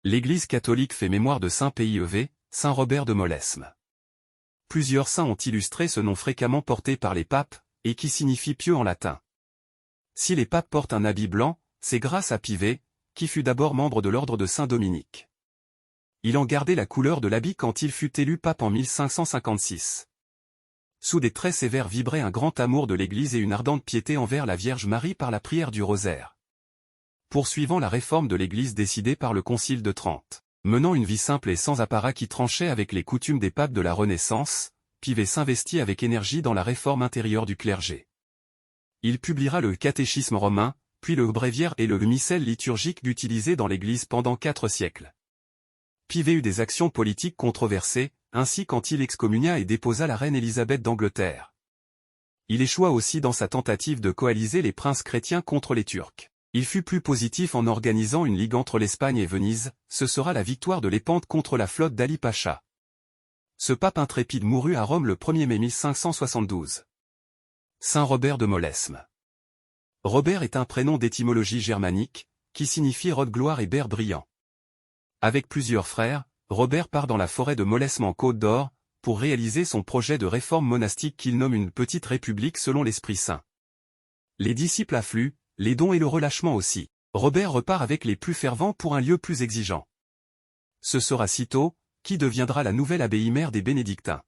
L'Église catholique fait mémoire de Saint PIEV, Saint Robert de Molesme. Plusieurs saints ont illustré ce nom fréquemment porté par les papes, et qui signifie pieux en latin. Si les papes portent un habit blanc, c'est grâce à Pivet, qui fut d'abord membre de l'ordre de Saint-Dominique. Il en gardait la couleur de l'habit quand il fut élu pape en 1556. Sous des traits sévères vibrait un grand amour de l'Église et une ardente piété envers la Vierge Marie par la prière du rosaire. Poursuivant la réforme de l'Église décidée par le Concile de Trente, menant une vie simple et sans apparat qui tranchait avec les coutumes des papes de la Renaissance, Pivet s'investit avec énergie dans la réforme intérieure du clergé. Il publiera le Catéchisme romain, puis le Bréviaire et le missel liturgique utilisé dans l'Église pendant 4 siècles. Pivet eut des actions politiques controversées, ainsi quand il excommunia et déposa la reine Élisabeth d'Angleterre. Il échoua aussi dans sa tentative de coaliser les princes chrétiens contre les Turcs. Il fut plus positif en organisant une ligue entre l'Espagne et Venise, ce sera la victoire de l'Épante contre la flotte d'Ali Pacha. Ce pape intrépide mourut à Rome le 1er mai 1572. Saint Robert de Molesme. Robert est un prénom d'étymologie germanique, qui signifie rode-gloire et berre brillant. Avec plusieurs frères, Robert part dans la forêt de Molesme en Côte d'Or, pour réaliser son projet de réforme monastique qu'il nomme une petite république selon l'Esprit Saint. Les disciples affluent, les dons et le relâchement aussi. Robert repart avec les plus fervents pour un lieu plus exigeant. Ce sera Cîteaux, qui deviendra la nouvelle abbaye mère des bénédictins.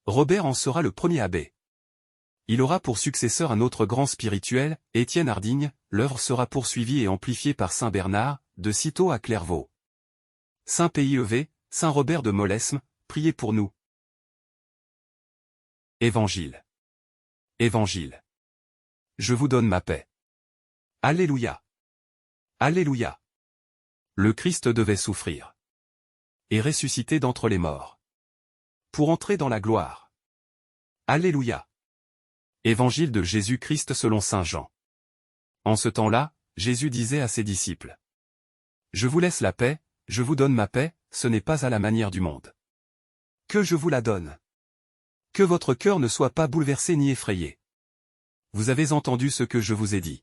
Robert en sera le premier abbé. Il aura pour successeur un autre grand spirituel, Étienne Hardigne. L'œuvre sera poursuivie et amplifiée par Saint Bernard, de Cîteaux à Clairvaux. Saint PIEV, Saint Robert de Molesme, priez pour nous. Évangile. Évangile. Je vous donne ma paix. Alléluia. Alléluia. Le Christ devait souffrir et ressusciter d'entre les morts pour entrer dans la gloire. Alléluia. Évangile de Jésus-Christ selon saint Jean. En ce temps-là, Jésus disait à ses disciples: Je vous laisse la paix, je vous donne ma paix, ce n'est pas à la manière du monde que je vous la donne. Que votre cœur ne soit pas bouleversé ni effrayé. Vous avez entendu ce que je vous ai dit.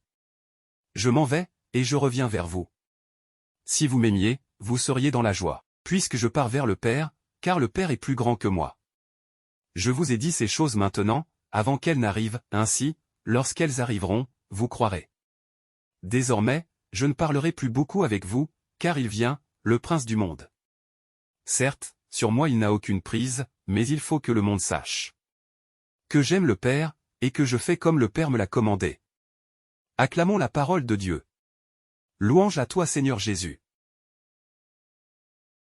Je m'en vais, et je reviens vers vous. Si vous m'aimiez, vous seriez dans la joie, puisque je pars vers le Père, car le Père est plus grand que moi. Je vous ai dit ces choses maintenant, avant qu'elles n'arrivent, ainsi, lorsqu'elles arriveront, vous croirez. Désormais, je ne parlerai plus beaucoup avec vous, car il vient, le Prince du monde. Certes, sur moi il n'a aucune prise, mais il faut que le monde sache que j'aime le Père, et que je fais comme le Père me l'a commandé. Acclamons la parole de Dieu. Louange à toi Seigneur Jésus.